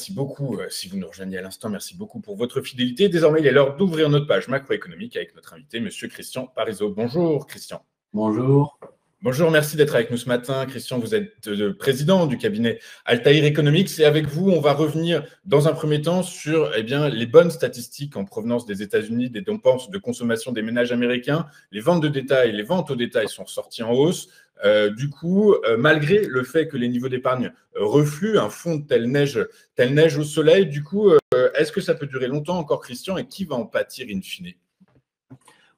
merci beaucoup. Si vous nous rejoignez à l'instant, merci beaucoup pour votre fidélité. Désormais, il est l'heure d'ouvrir notre page macroéconomique avec notre invité, Monsieur Christian Parizeau. Bonjour, Christian. Bonjour. Bonjour, merci d'être avec nous ce matin. Christian, vous êtes le président du cabinet Altair Economics et avec vous, on va revenir dans un premier temps sur les bonnes statistiques en provenance des États-Unis, des dépenses de consommation des ménages américains. Les ventes de détail, les ventes au détail sont sorties en hausse. Malgré le fait que les niveaux d'épargne refluent, un fond de telle neige au soleil, est-ce que ça peut durer longtemps encore, Christian, et qui va en pâtir in fine?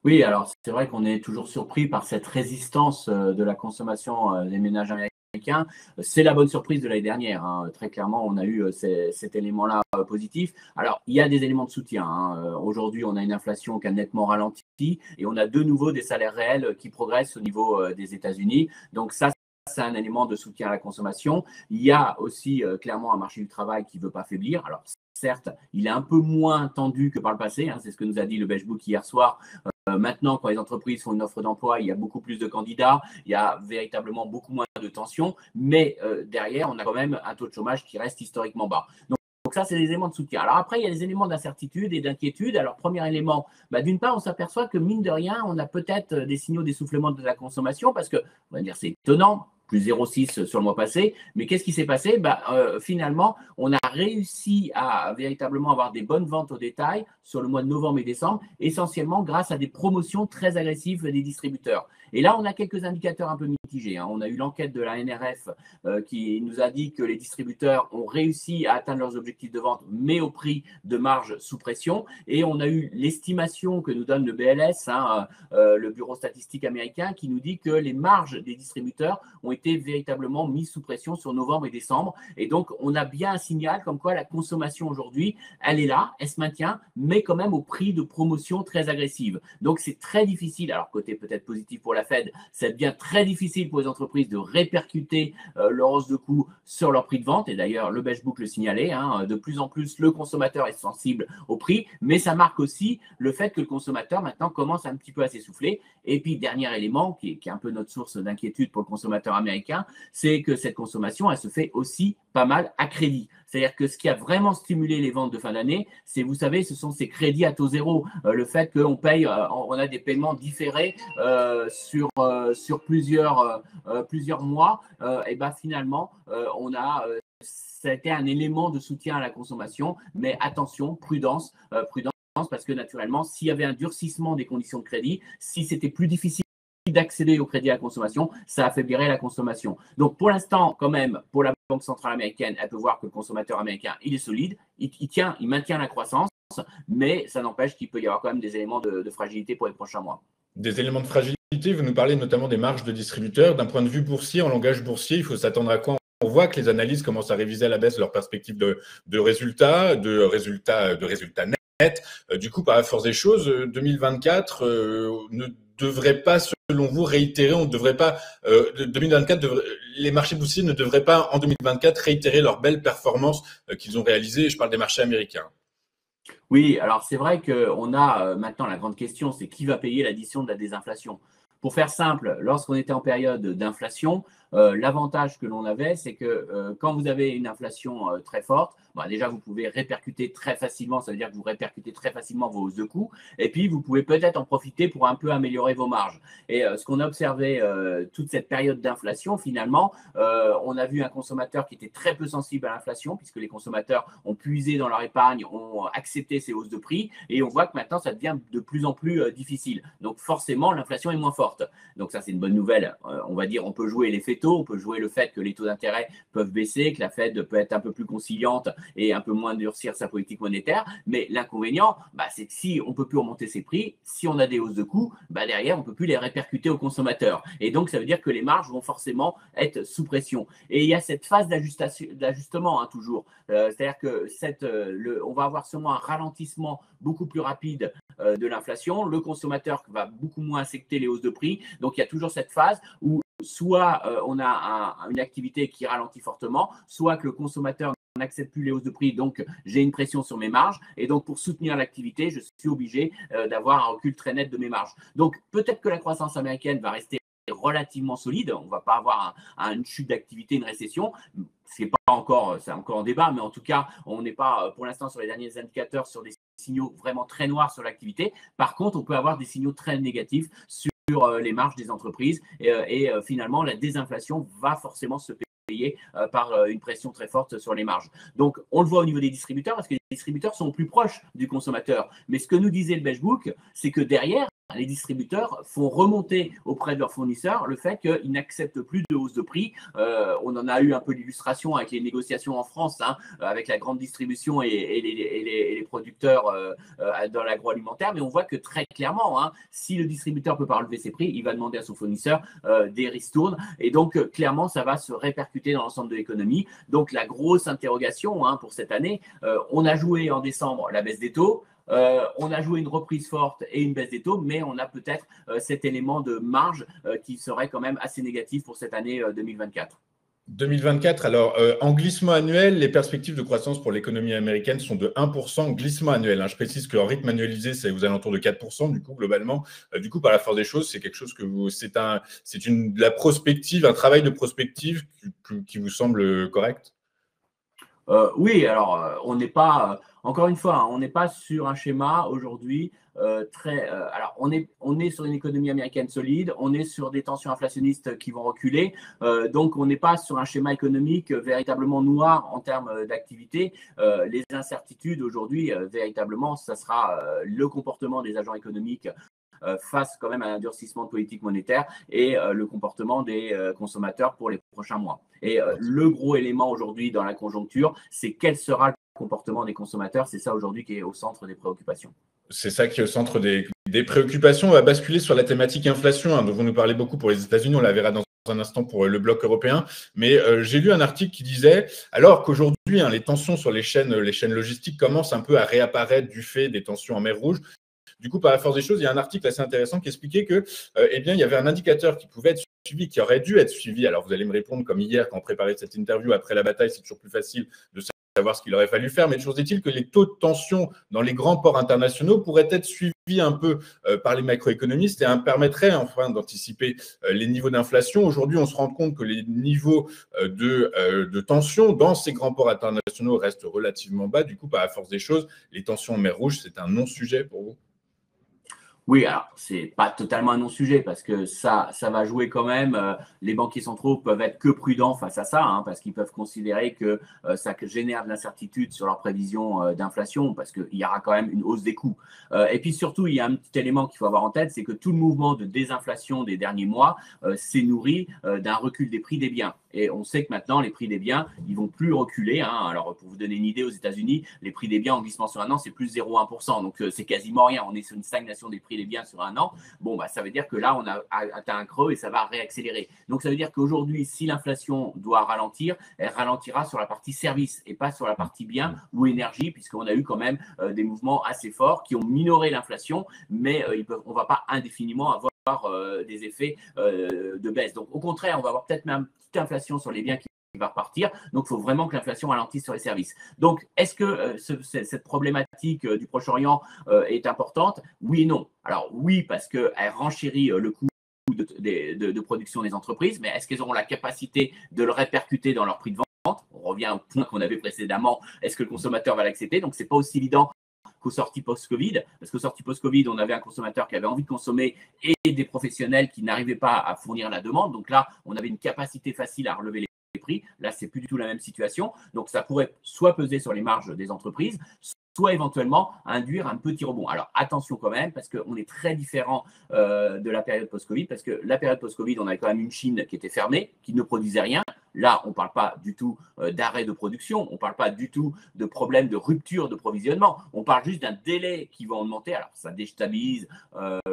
Oui, alors c'est vrai qu'on est toujours surpris par cette résistance de la consommation des ménages américains. C'est la bonne surprise de l'année dernière. Très clairement, on a eu cet élément-là positif. Alors, il y a des éléments de soutien. Aujourd'hui, on a une inflation qui a nettement ralenti et on a de nouveau des salaires réels qui progressent au niveau des États-Unis. Donc ça, c'est un élément de soutien à la consommation. Il y a aussi clairement un marché du travail qui ne veut pas faiblir. Alors, certes, il est un peu moins tendu que par le passé. C'est ce que nous a dit le Beige Book hier soir. Maintenant, quand les entreprises font une offre d'emploi, il y a beaucoup plus de candidats, il y a véritablement beaucoup moins de tension, mais derrière, on a quand même un taux de chômage qui reste historiquement bas. Donc ça, c'est des éléments de soutien. Alors après, il y a des éléments d'incertitude et d'inquiétude. Alors, premier élément, d'une part, on s'aperçoit que mine de rien, on a peut-être des signaux d'essoufflement de la consommation parce que, on va dire, c'est étonnant, plus 0,6 sur le mois passé. Mais qu'est-ce qui s'est passé? Finalement, on a réussi à véritablement avoir des bonnes ventes au détail sur le mois de novembre et décembre, essentiellement grâce à des promotions très agressives des distributeurs. Et là, on a quelques indicateurs un peu mitigés. On a eu l'enquête de la NRF qui nous a dit que les distributeurs ont réussi à atteindre leurs objectifs de vente, mais au prix de marge sous pression. Et on a eu l'estimation que nous donne le BLS, le Bureau statistique américain, qui nous dit que les marges des distributeurs ont été véritablement mises sous pression sur novembre et décembre. Et donc, on a bien un signal comme quoi la consommation aujourd'hui, elle est là, elle se maintient, mais quand même au prix de promotion très agressive. Donc, c'est très difficile. Alors, côté peut-être positif pour la Fed, ça devient très difficile pour les entreprises de répercuter leur hausse de coûts sur leur prix de vente. Et d'ailleurs, le Beige Book le signalait, de plus en plus, le consommateur est sensible au prix, mais ça marque aussi le fait que le consommateur maintenant commence un petit peu à s'essouffler. Et puis, dernier élément, qui est un peu notre source d'inquiétude pour le consommateur américain, c'est que cette consommation, elle se fait aussi pas mal à crédit. C'est-à-dire que ce qui a vraiment stimulé les ventes de fin d'année, c'est, vous savez, ce sont ces crédits à taux zéro. Le fait qu'on paye, on a des paiements différés sur plusieurs mois, finalement, ça a été un élément de soutien à la consommation. Mais attention, prudence, parce que naturellement, s'il y avait un durcissement des conditions de crédit, si c'était plus difficile d'accéder au crédit à la consommation, ça affaiblirait la consommation. Donc, pour l'instant, quand même, pour la Banque centrale américaine, elle peut voir que le consommateur américain, il est solide, il maintient la croissance, mais ça n'empêche qu'il peut y avoir quand même des éléments de fragilité pour les prochains mois. Des éléments de fragilité, vous nous parlez notamment des marges de distributeurs. D'un point de vue boursier, en langage boursier, il faut s'attendre à quoi? On voit que les analyses commencent à réviser à la baisse leurs perspectives de résultats nets. Du coup, par la force des choses, 2024 ne devrait pas, selon vous, réitérer, on ne devrait pas, 2024, les marchés boursiers ne devraient pas, en 2024, réitérer leurs belles performances qu'ils ont réalisées. Je parle des marchés américains. Oui, alors c'est vrai qu'on a maintenant la grande question, c'est qui va payer l'addition de la désinflation? Pour faire simple, lorsqu'on était en période d'inflation, l'avantage que l'on avait, c'est que quand vous avez une inflation très forte, déjà, vous pouvez répercuter très facilement, ça veut dire que vous répercutez très facilement vos hausses de coûts, et puis vous pouvez peut-être en profiter pour un peu améliorer vos marges. Et ce qu'on a observé toute cette période d'inflation, finalement, on a vu un consommateur qui était très peu sensible à l'inflation, puisque les consommateurs ont puisé dans leur épargne, ont accepté ces hausses de prix, et on voit que maintenant, ça devient de plus en plus difficile. Donc forcément, l'inflation est moins forte. Donc ça, c'est une bonne nouvelle. On va dire, on peut jouer l'effet taux, on peut jouer le fait que les taux d'intérêt peuvent baisser, que la Fed peut être un peu plus conciliante et un peu moins durcir sa politique monétaire. Mais l'inconvénient, c'est que si on ne peut plus remonter ses prix, si on a des hausses de coûts, derrière, on ne peut plus les répercuter aux consommateurs. Et donc, ça veut dire que les marges vont forcément être sous pression. Et il y a cette phase d'ajustement toujours. C'est-à-dire que on va avoir sûrement un ralentissement beaucoup plus rapide de l'inflation. Le consommateur va beaucoup moins accepter les hausses de prix. Donc, il y a toujours cette phase où soit on a une activité qui ralentit fortement, soit que le consommateur n'accepte plus les hausses de prix, donc j'ai une pression sur mes marges. Et donc, pour soutenir l'activité, je suis obligé d'avoir un recul très net de mes marges. Donc, peut-être que la croissance américaine va rester relativement solide. On ne va pas avoir une chute d'activité, une récession. C'est encore en débat, mais en tout cas, on n'est pas pour l'instant sur les derniers indicateurs sur des signaux vraiment très noirs sur l'activité. Par contre, on peut avoir des signaux très négatifs sur les marges des entreprises et finalement, la désinflation va forcément se payer par une pression très forte sur les marges. Donc, on le voit au niveau des distributeurs parce que les distributeurs sont plus proches du consommateur. Mais ce que nous disait le Beige Book, c'est que derrière, les distributeurs font remonter auprès de leurs fournisseurs le fait qu'ils n'acceptent plus de hausse de prix. On en a eu un peu l'illustration avec les négociations en France, avec la grande distribution et les producteurs dans l'agroalimentaire. Mais on voit que très clairement, si le distributeur ne peut pas relever ses prix, il va demander à son fournisseur des ristournes. Et donc, clairement, ça va se répercuter dans l'ensemble de l'économie. Donc, la grosse interrogation pour cette année, on a joué en décembre la baisse des taux. On a joué une reprise forte et une baisse des taux, mais on a peut-être cet élément de marge qui serait quand même assez négatif pour cette année 2024. 2024, alors en glissement annuel, les perspectives de croissance pour l'économie américaine sont de 1% glissement annuel. Je précise que leur rythme annualisé, c'est aux alentours de 4%, du coup, globalement. Du coup, par la force des choses, c'est quelque chose que la prospective, un travail de prospective qui vous semble correct? Oui, alors on n'est pas, encore une fois, on n'est pas sur un schéma aujourd'hui très. Alors on est sur une économie américaine solide, on est sur des tensions inflationnistes qui vont reculer, donc on n'est pas sur un schéma économique véritablement noir en termes d'activité. Les incertitudes aujourd'hui, véritablement, ça sera le comportement des agents économiques face quand même à un durcissement de politique monétaire et le comportement des consommateurs pour les prochains mois. Et le gros élément aujourd'hui dans la conjoncture, c'est quel sera le comportement des consommateurs. C'est ça aujourd'hui qui est au centre des préoccupations. C'est ça qui est au centre des préoccupations. On va basculer sur la thématique inflation, dont vous nous parlez beaucoup pour les États-Unis. On la verra dans un instant pour le bloc européen. Mais j'ai lu un article qui disait, alors qu'aujourd'hui, les tensions sur les chaînes logistiques commencent un peu à réapparaître du fait des tensions en mer Rouge. Du coup, par la force des choses, il y a un article assez intéressant qui expliquait que, il y avait un indicateur qui pouvait être suivi, qui aurait dû être suivi. Alors, vous allez me répondre comme hier, quand on préparait cette interview après la bataille, c'est toujours plus facile de savoir ce qu'il aurait fallu faire. Mais toujours est-il que les taux de tension dans les grands ports internationaux pourraient être suivis un peu par les macroéconomistes et permettraient enfin d'anticiper les niveaux d'inflation. Aujourd'hui, on se rend compte que les niveaux de tension dans ces grands ports internationaux restent relativement bas. Du coup, par la force des choses, les tensions en mer Rouge, c'est un non-sujet pour vous? Oui, alors c'est pas totalement un non-sujet parce que ça va jouer quand même. Les banquiers centraux peuvent être que prudents face à ça, parce qu'ils peuvent considérer que ça génère de l'incertitude sur leurs prévisions d'inflation parce qu'il y aura quand même une hausse des coûts. Et puis surtout, il y a un petit élément qu'il faut avoir en tête, c'est que tout le mouvement de désinflation des derniers mois s'est nourri d'un recul des prix des biens. Et on sait que maintenant, les prix des biens, ils vont plus reculer. Alors, pour vous donner une idée, aux États-Unis, les prix des biens en glissement sur un an, c'est plus 0,1%. Donc, c'est quasiment rien. On est sur une stagnation des prix des biens sur un an. Bon, ça veut dire que là, on a atteint un creux et ça va réaccélérer. Donc, ça veut dire qu'aujourd'hui, si l'inflation doit ralentir, elle ralentira sur la partie service et pas sur la partie biens ou énergie, puisqu'on a eu quand même des mouvements assez forts qui ont minoré l'inflation, mais on ne va pas indéfiniment avoir des effets de baisse. Donc, au contraire, on va avoir peut-être même une petite inflation sur les biens qui va repartir. Donc, il faut vraiment que l'inflation ralentisse sur les services. Donc, est-ce que cette problématique du Proche-Orient est importante? Oui et non. Alors, oui, parce qu'elle renchérit le coût de production des entreprises, mais est-ce qu'elles auront la capacité de le répercuter dans leur prix de vente? On revient au point qu'on avait précédemment. Est-ce que le consommateur va l'accepter? Donc, ce n'est pas aussi évident qu'aux sorties post-Covid, parce qu'aux sorties post-Covid, on avait un consommateur qui avait envie de consommer et des professionnels qui n'arrivaient pas à fournir la demande. Donc là, on avait une capacité facile à relever les prix. Là, c'est plus du tout la même situation. Donc, ça pourrait soit peser sur les marges des entreprises, soit éventuellement induire un petit rebond. Alors, attention quand même, parce qu'on est très différent de la période post-Covid, parce que la période post-Covid, on avait quand même une Chine qui était fermée, qui ne produisait rien. Là, on ne parle pas du tout d'arrêt de production, on ne parle pas du tout de problème de rupture de provisionnement, on parle juste d'un délai qui va augmenter. Alors, ça déstabilise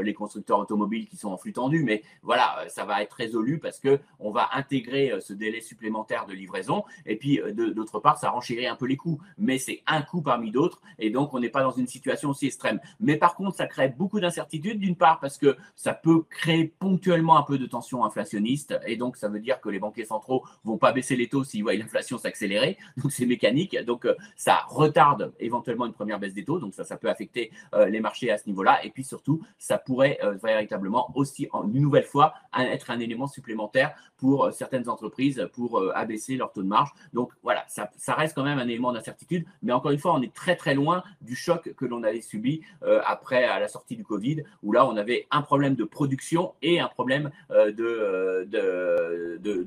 les constructeurs automobiles qui sont en flux tendu, mais voilà, ça va être résolu parce qu'on va intégrer ce délai supplémentaire de livraison. Et puis, d'autre part, ça renchérit un peu les coûts, mais c'est un coût parmi d'autres, et donc on n'est pas dans une situation aussi extrême. Mais par contre, ça crée beaucoup d'incertitudes, d'une part parce que ça peut créer ponctuellement un peu de tension inflationniste, et donc ça veut dire que les banquiers centraux vont vont pas baisser les taux s'ils voient l'inflation s'accélérer. Donc, c'est mécanique. Donc, ça retarde éventuellement une première baisse des taux. Donc, ça peut affecter les marchés à ce niveau-là. Et puis, surtout, ça pourrait véritablement aussi, une nouvelle fois, être un élément supplémentaire pour certaines entreprises pour abaisser leur taux de marge. Donc, voilà, ça reste quand même un élément d'incertitude. Mais encore une fois, on est très, très loin du choc que l'on avait subi après à la sortie du Covid, où là, on avait un problème de production et un problème de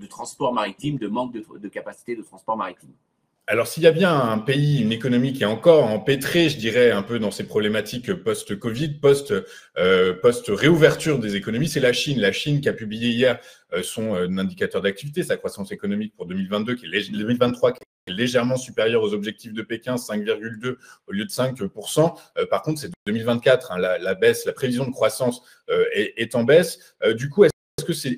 transport maritime, de manque de capacité de transport maritime. Alors, s'il y a bien un pays, une économie qui est encore empêtrée, je dirais, un peu dans ces problématiques post-Covid, post-réouverture des économies, c'est la Chine. La Chine qui a publié hier son indicateur d'activité, sa croissance économique pour 2022, 2023, qui est légèrement supérieur aux objectifs de Pékin, 5,2 au lieu de 5%. Par contre, c'est 2024, hein, la baisse, la prévision de croissance est en baisse. Du coup, est-ce que c'est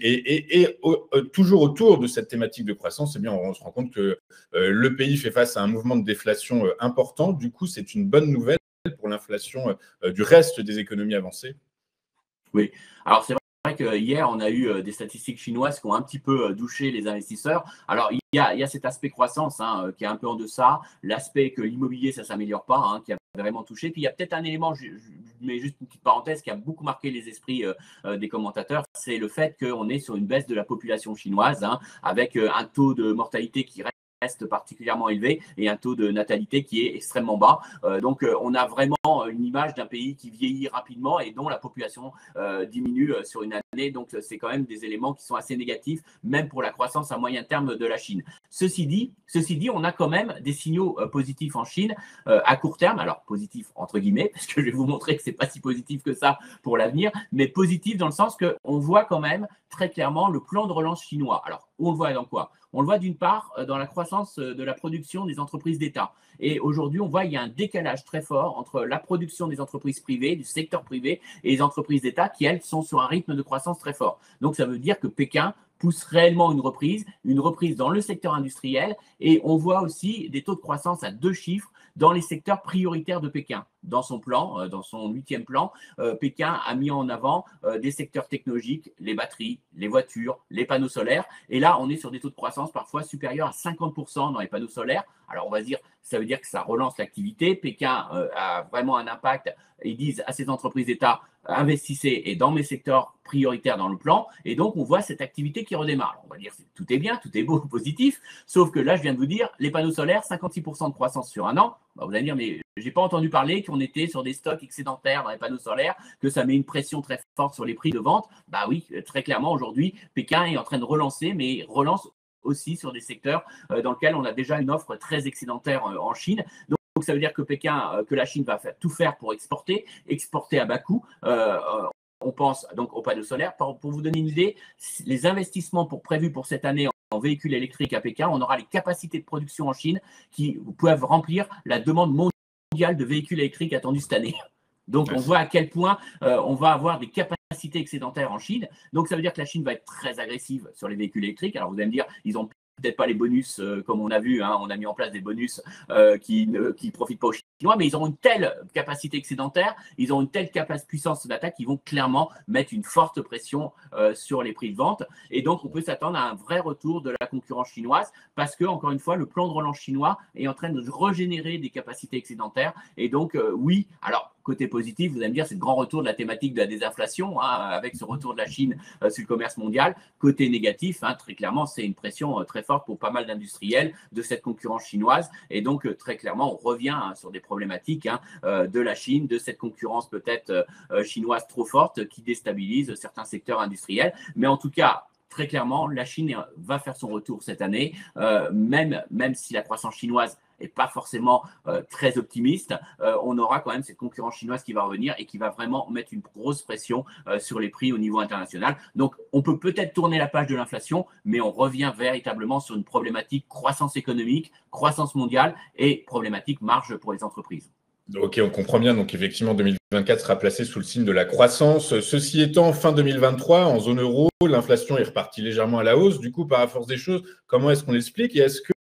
toujours autour de cette thématique de croissance, eh bien, on se rend compte que le pays fait face à un mouvement de déflation important. Du coup, c'est une bonne nouvelle pour l'inflation du reste des économies avancées. Oui, alors c'est vrai que hier, on a eu des statistiques chinoises qui ont un petit peu douché les investisseurs. Alors, il y a cet aspect croissance hein, qui est un peu en deçà, l'aspect que l'immobilier, ça ne s'améliore pas, hein, qui a vraiment touché. Puis, il y a peut-être un élément, je mets juste une petite parenthèse, qui a beaucoup marqué les esprits des commentateurs, c'est le fait qu'on est sur une baisse de la population chinoise, hein, avec un taux de mortalité qui reste particulièrement élevé et un taux de natalité qui est extrêmement bas. Donc, on a vraiment une image d'un pays qui vieillit rapidement et dont la population diminue sur une année. Donc, c'est quand même des éléments qui sont assez négatifs, même pour la croissance à moyen terme de la Chine. Ceci dit, on a quand même des signaux positifs en Chine à court terme. Alors, positifs entre guillemets, parce que je vais vous montrer que ce n'est pas si positif que ça pour l'avenir, mais positif dans le sens qu'on voit quand même très clairement le plan de relance chinois. Alors, on le voit dans quoi ? On le voit d'une part dans la croissance de la production des entreprises d'État. Et aujourd'hui, on voit qu'il y a un décalage très fort entre la production des entreprises privées, du secteur privé, et les entreprises d'État qui, elles, sont sur un rythme de croissance très fort. Donc, ça veut dire que Pékin pousse réellement une reprise dans le secteur industriel. Et on voit aussi des taux de croissance à 2 chiffres dans les secteurs prioritaires de Pékin. Dans son plan, dans son 8e plan, Pékin a mis en avant des secteurs technologiques, les batteries, les voitures, les panneaux solaires. Et là, on est sur des taux de croissance parfois supérieurs à 50% dans les panneaux solaires. Alors, on va dire, ça veut dire que ça relance l'activité. Pékin a vraiment un impact. Ils disent à ces entreprises d'État, investissez et dans mes secteurs prioritaires dans le plan. Et donc, on voit cette activité qui redémarre. Alors, on va dire tout est bien, tout est beau, positif. Sauf que là, je viens de vous dire, les panneaux solaires, 56% de croissance sur un an. Bah, vous allez dire, mais je n'ai pas entendu parler qu'on était sur des stocks excédentaires dans les panneaux solaires, que ça met une pression très forte sur les prix de vente. Bah oui, très clairement, aujourd'hui, Pékin est en train de relancer, mais relance aussi sur des secteurs dans lesquels on a déjà une offre très excédentaire en Chine. Donc, ça veut dire que la Chine va tout faire pour exporter à bas coût. On pense donc aux panneaux solaires. Pour vous donner une idée, les investissements prévus pour cette année en véhicules électriques à Pékin, on aura les capacités de production en Chine qui peuvent remplir la demande mondiale de véhicules électriques attendue cette année. Donc, on voit à quel point on va avoir des capacités excédentaires en Chine. Donc, ça veut dire que la Chine va être très agressive sur les véhicules électriques. Alors, vous allez me dire, ils ont peut-être pas les bonus comme on a vu, hein, on a mis en place des bonus qui profitent pas aux Chinois, mais ils ont une telle capacité excédentaire, ils ont une telle puissance d'attaque qu'ils vont clairement mettre une forte pression sur les prix de vente. Et donc, on peut s'attendre à un vrai retour de la concurrence chinoise parce que, encore une fois, le plan de relance chinois est en train de régénérer des capacités excédentaires. Et donc, oui, alors, côté positif, vous allez me dire, c'est le grand retour de la thématique de la désinflation, hein, avec ce retour de la Chine sur le commerce mondial. Côté négatif, hein, très clairement, c'est une pression très forte pour pas mal d'industriels de cette concurrence chinoise. Et donc, très clairement, on revient hein, sur des problématiques hein, de la Chine, de cette concurrence peut-être chinoise trop forte qui déstabilise certains secteurs industriels. Mais en tout cas, très clairement, la Chine va faire son retour cette année, même si la croissance chinoise n'est pas forcément très optimiste, on aura quand même cette concurrence chinoise qui va revenir et qui va vraiment mettre une grosse pression sur les prix au niveau international. Donc, on peut peut-être tourner la page de l'inflation, mais on revient véritablement sur une problématique croissance économique, croissance mondiale et problématique marge pour les entreprises. Ok, on comprend bien. Donc, effectivement, 2024 sera placé sous le signe de la croissance. Ceci étant, fin 2023, en zone euro, l'inflation est repartie légèrement à la hausse. Du coup, par la force des choses, comment est-ce qu'on l'explique et est-ce que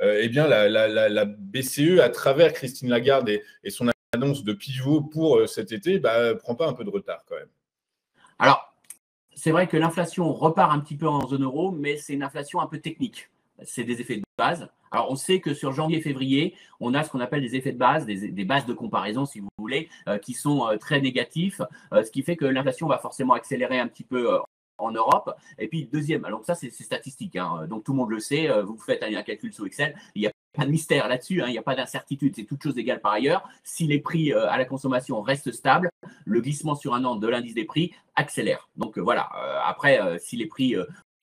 eh bien, la BCE, à travers Christine Lagarde et son annonce de pivot pour cet été, prend pas un peu de retard quand même? Alors, c'est vrai que l'inflation repart un petit peu en zone euro, mais c'est une inflation un peu technique. C'est des effets de base. Alors, on sait que sur janvier et février, on a ce qu'on appelle des effets de base, des bases de comparaison, si vous voulez, qui sont très négatifs, ce qui fait que l'inflation va forcément accélérer un petit peu en Europe. Et puis, deuxième, alors ça, c'est statistique, hein, donc tout le monde le sait, vous faites un calcul sous Excel, il n'y a pas de mystère là-dessus, hein, il n'y a pas d'incertitude, c'est toute chose égale par ailleurs. Si les prix à la consommation restent stables, le glissement sur un an de l'indice des prix accélère. Donc voilà, après, si les prix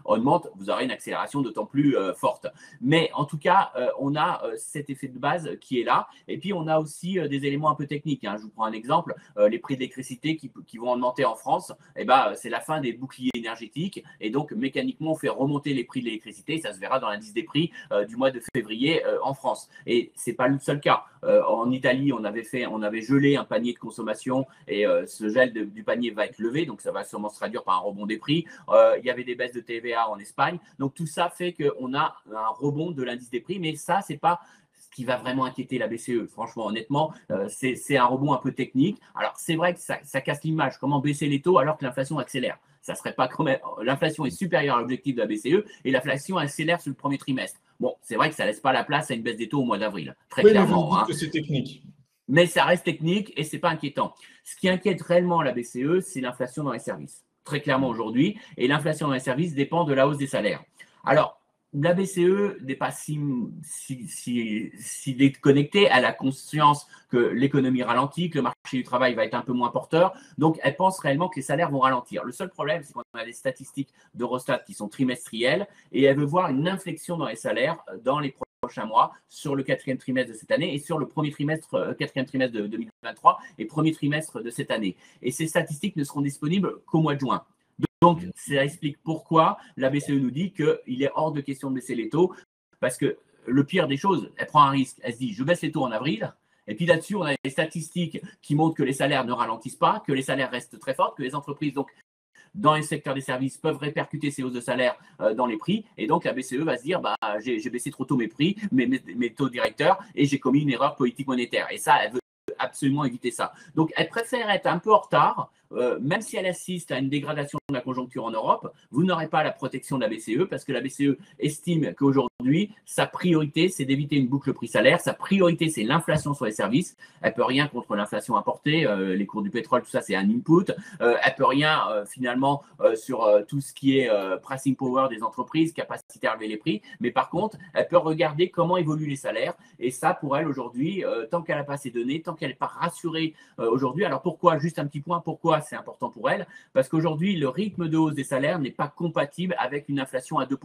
augmente, vous aurez une accélération d'autant plus forte. Mais en tout cas, on a cet effet de base qui est là. Et puis, on a aussi des éléments un peu techniques, hein. Je vous prends un exemple. Les prix de l'électricité qui vont augmenter en France, c'est la fin des boucliers énergétiques. Et donc, mécaniquement, on fait remonter les prix de l'électricité. Ça se verra dans l'indice des prix du mois de février en France. Et ce n'est pas le seul cas. En Italie, on avait gelé un panier de consommation et ce gel du panier va être levé. Donc, ça va sûrement se traduire par un rebond des prix. Il y avait des baisses de TVA en Espagne. Donc, tout ça fait qu'on a un rebond de l'indice des prix, mais ça, ce n'est pas ce qui va vraiment inquiéter la BCE. Franchement, honnêtement, c'est un rebond un peu technique. Alors, c'est vrai que ça casse l'image. Comment baisser les taux alors que l'inflation accélère? Ça serait pas quand même. L'inflation est supérieure à l'objectif de la BCE et l'inflation accélère sur le premier trimestre. Bon, c'est vrai que ça ne laisse pas la place à une baisse des taux au mois d'avril, très clairement. Mais vous dites que c'est technique. Mais ça reste technique et ce n'est pas inquiétant. Ce qui inquiète réellement la BCE, c'est l'inflation dans les services. Très clairement aujourd'hui. Et l'inflation dans les services dépend de la hausse des salaires. Alors, la BCE n'est pas si déconnectée. Elle a conscience que l'économie ralentit, que le marché du travail va être un peu moins porteur. Donc, elle pense réellement que les salaires vont ralentir. Le seul problème, c'est qu'on a des statistiques d'Eurostat qui sont trimestrielles et elle veut voir une inflexion dans les salaires dans les prochains mois, sur le quatrième trimestre de cette année et sur le quatrième trimestre de 2023 et premier trimestre de cette année. Et ces statistiques ne seront disponibles qu'au mois de juin. Donc, ça explique pourquoi la BCE nous dit qu'il est hors de question de baisser les taux, parce que le pire des choses, elle prend un risque. Elle se dit, je baisse les taux en avril, et puis là-dessus, on a des statistiques qui montrent que les salaires ne ralentissent pas, que les salaires restent très forts, que les entreprises, donc, dans les secteurs des services, peuvent répercuter ces hausses de salaire dans les prix. Et donc, la BCE va se dire, j'ai baissé trop tôt mes prix, mes taux directeurs, et j'ai commis une erreur politique monétaire. Et ça, elle veut absolument éviter ça. Donc, elle préfère être un peu en retard, même si elle assiste à une dégradation de la conjoncture en Europe, vous n'aurez pas la protection de la BCE parce que la BCE estime qu'aujourd'hui, sa priorité, c'est d'éviter une boucle prix-salaire. Sa priorité, c'est l'inflation sur les services. Elle ne peut rien contre l'inflation importée. Les cours du pétrole, tout ça, c'est un input. Elle ne peut rien, finalement, sur tout ce qui est pricing power des entreprises, capacité à relever les prix. Mais par contre, elle peut regarder comment évoluent les salaires. Et ça, pour elle, aujourd'hui, tant qu'elle n'a pas ces données, tant qu'elle n'est pas rassurée aujourd'hui. Alors, pourquoi? Juste un petit point. Pourquoi c'est important pour elle? Parce qu'aujourd'hui, le rythme de hausse des salaires n'est pas compatible avec une inflation à 2%.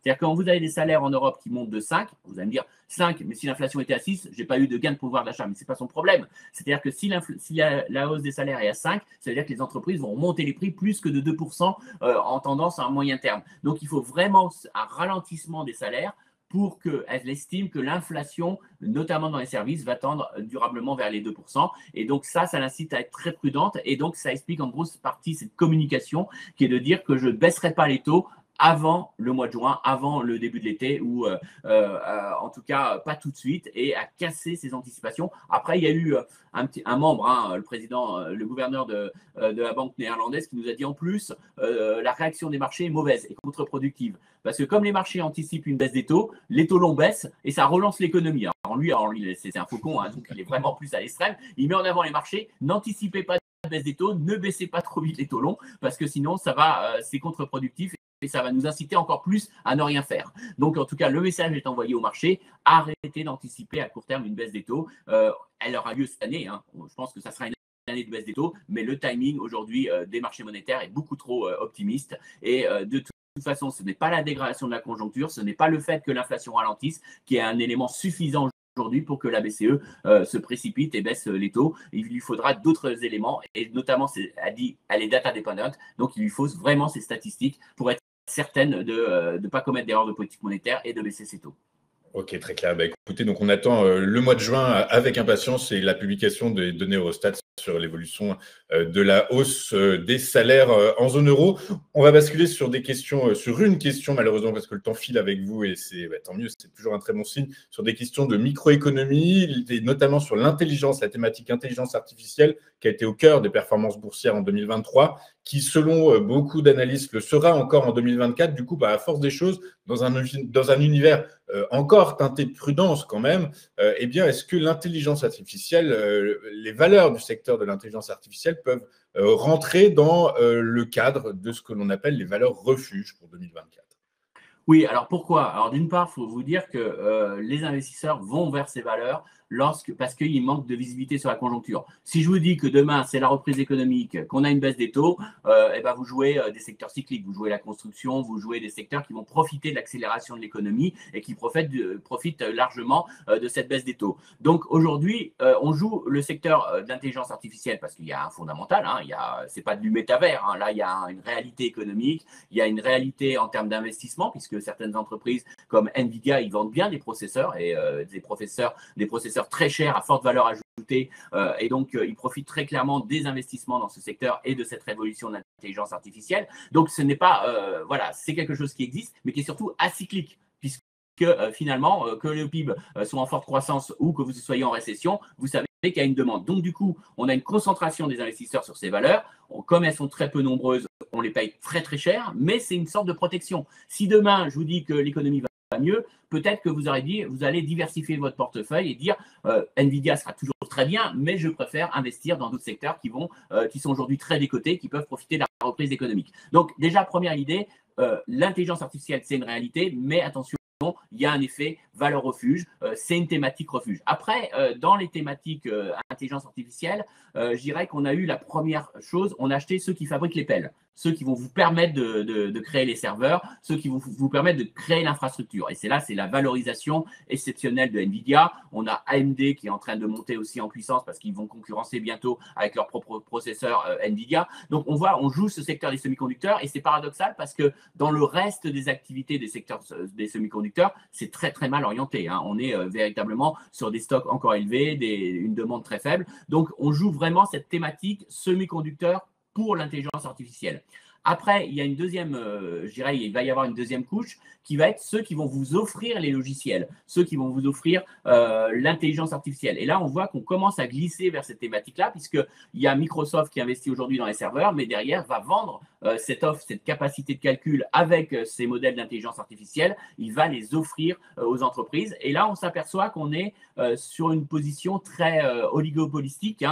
C'est-à-dire quand vous avez des salaires en Europe qui montent de 5, vous allez me dire 5, mais si l'inflation était à 6, je n'ai pas eu de gain de pouvoir d'achat. Mais ce n'est pas son problème. C'est-à-dire que si la hausse des salaires est à 5, ça veut dire que les entreprises vont monter les prix plus que de 2% en tendance à un moyen terme. Donc, il faut vraiment un ralentissement des salaires pour qu'elle estime que l'inflation, notamment dans les services, va tendre durablement vers les 2%. Et donc ça l'incite à être très prudente. Et donc, ça explique en grosse partie cette communication qui est de dire que je ne baisserai pas les taux avant le mois de juin, avant le début de l'été, ou en tout cas pas tout de suite, et à casser ces anticipations. Après, il y a eu un membre, le gouverneur de la banque néerlandaise, qui nous a dit en plus la réaction des marchés est mauvaise et contre-productive. Parce que comme les marchés anticipent une baisse des taux, les taux longs baissent et ça relance l'économie. Alors lui, c'est un faucon, donc il est vraiment plus à l'extrême. Il met en avant les marchés, n'anticipez pas la baisse des taux, ne baissez pas trop vite les taux longs, parce que sinon, c'est contre-productif. Et ça va nous inciter encore plus à ne rien faire. Donc, en tout cas, le message est envoyé au marché. Arrêtez d'anticiper à court terme une baisse des taux. Elle aura lieu cette année. Je pense que ça sera une année de baisse des taux. Mais le timing aujourd'hui des marchés monétaires est beaucoup trop optimiste. Et de toute façon, ce n'est pas la dégradation de la conjoncture. Ce n'est pas le fait que l'inflation ralentisse qui est un élément suffisant aujourd'hui pour que la BCE se précipite et baisse les taux. Il lui faudra d'autres éléments. Et notamment, elle est data dépendante. Donc, il lui faut vraiment ces statistiques pour être certaine de ne pas commettre d'erreurs de politique monétaire et de baisser ses taux. Ok, très clair. Écoutez, donc on attend le mois de juin avec impatience et la publication des données Eurostat sur l'évolution de la hausse des salaires en zone euro. On va basculer sur des questions, sur une question malheureusement parce que le temps file avec vous et c'est tant mieux, c'est toujours un très bon signe, sur des questions de microéconomie et notamment sur l'intelligence, la thématique intelligence artificielle qui a été au cœur des performances boursières en 2023, qui selon beaucoup d'analystes le sera encore en 2024. Du coup, à force des choses, dans un univers encore teinté de prudence quand même, eh bien, est-ce que l'intelligence artificielle, les valeurs du secteur de l'intelligence artificielle peuvent rentrer dans le cadre de ce que l'on appelle les valeurs refuges pour 2024? Oui, alors pourquoi? Alors d'une part, il faut vous dire que les investisseurs vont vers ces valeurs parce qu'il manque de visibilité sur la conjoncture. Si je vous dis que demain, c'est la reprise économique, qu'on a une baisse des taux, eh ben vous jouez des secteurs cycliques, vous jouez la construction, vous jouez des secteurs qui vont profiter de l'accélération de l'économie et qui profitent largement de cette baisse des taux. Donc aujourd'hui, on joue le secteur d'intelligence artificielle parce qu'il y a un fondamental, c'est pas du métavers, là il y a une réalité économique, il y a une réalité en termes d'investissement puisque certaines entreprises comme Nvidia, ils vendent bien des processeurs et des processeurs très chers à forte valeur ajoutée et donc ils profitent très clairement des investissements dans ce secteur et de cette révolution de l'intelligence artificielle. Donc ce n'est pas, c'est quelque chose qui existe mais qui est surtout acyclique puisque finalement, que le PIB soit en forte croissance ou que vous soyez en récession, vous savez qu'il y a une demande. Donc du coup, on a une concentration des investisseurs sur ces valeurs. Comme elles sont très peu nombreuses, on les paye très très cher, mais c'est une sorte de protection. Si demain, je vous dis que l'économie va mieux, peut-être que vous allez diversifier votre portefeuille et dire Nvidia sera toujours très bien, mais je préfère investir dans d'autres secteurs qui sont aujourd'hui très décotés, qui peuvent profiter de la reprise économique. Donc déjà, première idée, l'intelligence artificielle, c'est une réalité, mais attention, il y a un effet valeur refuge, c'est une thématique refuge. Après, dans les thématiques intelligence artificielle, je dirais qu'on a eu la première chose, on a acheté ceux qui fabriquent les pelles, ceux qui vont vous permettre de créer les serveurs, ceux qui vont vous permettre de créer l'infrastructure. Et c'est la valorisation exceptionnelle de Nvidia. On a AMD qui est en train de monter aussi en puissance parce qu'ils vont concurrencer bientôt avec leur propre processeur Nvidia. Donc on joue ce secteur des semi-conducteurs et c'est paradoxal parce que dans le reste des activités des secteurs des semi-conducteurs, c'est très très mal orienté. On est véritablement sur des stocks encore élevés, une demande très faible. Donc on joue vraiment cette thématique semi-conducteur pour l'intelligence artificielle. Après, il y a une deuxième, je dirais, il va y avoir une deuxième couche qui va être ceux qui vont vous offrir les logiciels, ceux qui vont vous offrir l'intelligence artificielle. Et là, on voit qu'on commence à glisser vers cette thématique-là, puisqu'il y a Microsoft qui investit aujourd'hui dans les serveurs, mais derrière va vendre cette offre, cette capacité de calcul avec ces modèles d'intelligence artificielle. Il va les offrir aux entreprises. Et là, on s'aperçoit qu'on est sur une position très oligopolistique,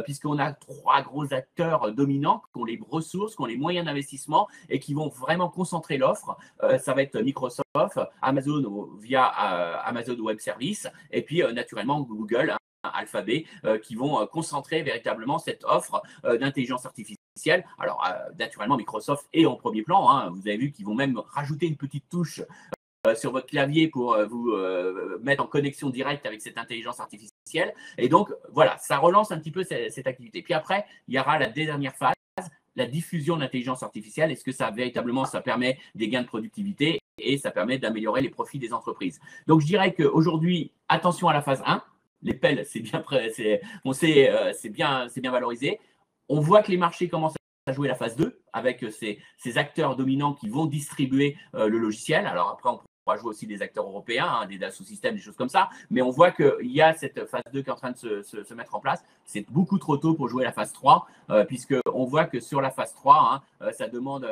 puisqu'on a trois gros acteurs dominants qui ont les ressources, qui ont les moyens d'investissement et qui vont vraiment concentrer l'offre. Ça va être Microsoft, Amazon via Amazon Web Services et puis naturellement Google, Alphabet, qui vont concentrer véritablement cette offre d'intelligence artificielle. Alors, naturellement, Microsoft est en premier plan. Vous avez vu qu'ils vont même rajouter une petite touche sur votre clavier pour vous mettre en connexion directe avec cette intelligence artificielle. Et donc, voilà, ça relance un petit peu cette activité. Puis après, il y aura la dernière phase, la diffusion de l'intelligence artificielle. Est-ce que ça véritablement, ça permet des gains de productivité et ça permet d'améliorer les profits des entreprises. Donc, je dirais qu'aujourd'hui, attention à la phase 1. Les pelles, c'est bien, c'est bien valorisé. On voit que les marchés commencent à jouer la phase 2 avec ces acteurs dominants qui vont distribuer le logiciel. Alors après, on pourra jouer aussi des acteurs européens, des Dassault Systèmes, des choses comme ça. Mais on voit qu'il y a cette phase 2 qui est en train de se mettre en place. C'est beaucoup trop tôt pour jouer la phase 3, puisqu'on voit que sur la phase 3, ça demande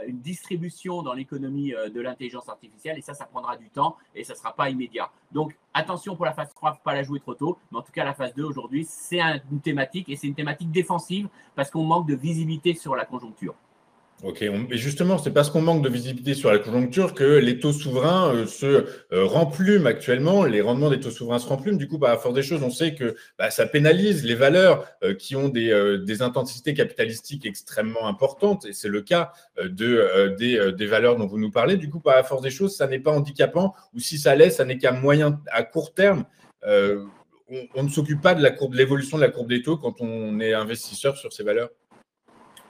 une distribution dans l'économie de l'intelligence artificielle et ça prendra du temps et ça ne sera pas immédiat. Donc, attention pour la phase 3, il ne faut pas la jouer trop tôt. Mais en tout cas, la phase 2 aujourd'hui, c'est une thématique et c'est une thématique défensive parce qu'on manque de visibilité sur la conjoncture. Ok, et justement, c'est parce qu'on manque de visibilité sur la conjoncture que les taux souverains se remplument actuellement, les rendements des taux souverains se remplument. Du coup, à force des choses, on sait que ça pénalise les valeurs qui ont des intensités capitalistiques extrêmement importantes, et c'est le cas des valeurs dont vous nous parlez. Du coup, à force des choses, ça n'est pas handicapant, ou si ça l'est, ça n'est qu'à court terme. On ne s'occupe pas de l'évolution de la courbe des taux quand on est investisseur sur ces valeurs.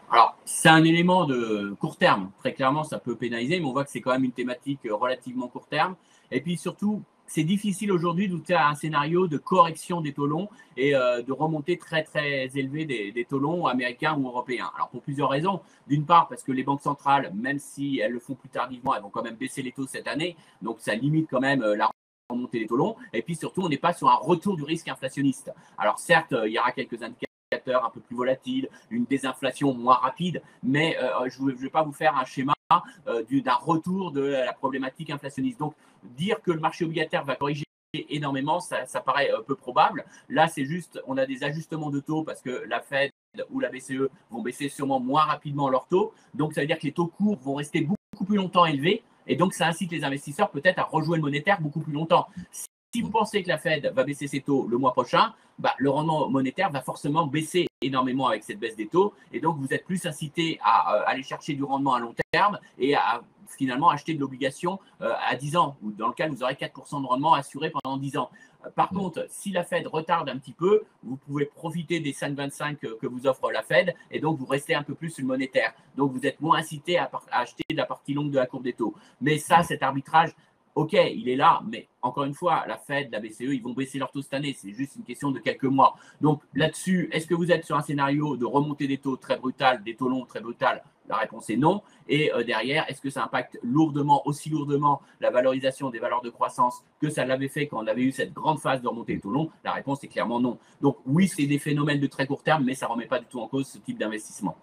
Alors, c'est un élément de court terme. Très clairement, ça peut pénaliser, mais on voit que c'est quand même une thématique relativement court terme. Et puis surtout, c'est difficile aujourd'hui de douter à un scénario de correction des taux longs et de remontée très très élevée des taux longs américains ou européens. Alors pour plusieurs raisons. D'une part parce que les banques centrales, même si elles le font plus tardivement, elles vont quand même baisser les taux cette année, donc ça limite quand même la remontée des taux longs. Et puis surtout, on n'est pas sur un retour du risque inflationniste. Alors certes, il y aura quelques indicateurs un peu plus volatiles, une désinflation moins rapide, mais je ne vais pas vous faire un schéma d'un retour de la problématique inflationniste. Donc, dire que le marché obligataire va corriger énormément, ça paraît peu probable. Là, c'est juste, on a des ajustements de taux parce que la Fed ou la BCE vont baisser sûrement moins rapidement leurs taux. Donc, ça veut dire que les taux courts vont rester beaucoup plus longtemps élevés. Et donc, ça incite les investisseurs peut-être à rejouer le monétaire beaucoup plus longtemps. Si vous pensez que la Fed va baisser ses taux le mois prochain, le rendement monétaire va forcément baisser énormément avec cette baisse des taux. Et donc, vous êtes plus incité à aller chercher du rendement à long terme et à finalement acheter de l'obligation à 10 ans, ou dans lequel vous aurez 4% de rendement assuré pendant 10 ans. Par contre, si la Fed retarde un petit peu, vous pouvez profiter des 5,25 que vous offre la Fed et donc vous restez un peu plus sur le monétaire. Donc, vous êtes moins incité à acheter de la partie longue de la courbe des taux. Mais ça, cet arbitrage, OK, il est là, mais encore une fois, la Fed, la BCE, ils vont baisser leurs taux cette année. C'est juste une question de quelques mois. Donc là-dessus, est-ce que vous êtes sur un scénario de remontée des taux très brutal, des taux longs très brutal? La réponse est non. Et derrière, est-ce que ça impacte aussi lourdement la valorisation des valeurs de croissance que ça l'avait fait quand on avait eu cette grande phase de remontée des taux longs? La réponse est clairement non. Donc oui, c'est des phénomènes de très court terme, mais ça ne remet pas du tout en cause ce type d'investissement.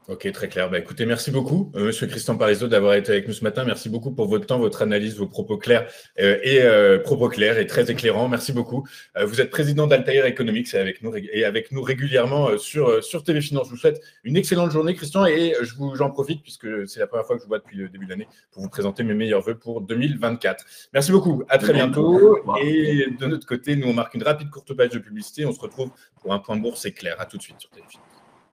Ok, très clair. Écoutez, merci beaucoup, Monsieur Christian Parizeau, d'avoir été avec nous ce matin. Merci beaucoup pour votre temps, votre analyse, vos propos clairs et très éclairants. Merci beaucoup. Vous êtes président d'Altair Economics et avec nous régulièrement sur TV Finance. Je vous souhaite une excellente journée, Christian, et j'en profite puisque c'est la première fois que je vous vois depuis le début de l'année pour vous présenter mes meilleurs vœux pour 2024. Merci beaucoup. À très bientôt. Et de notre côté, nous on marque une rapide courte page de publicité. On se retrouve pour un point bourse éclair. À tout de suite sur TV Finance.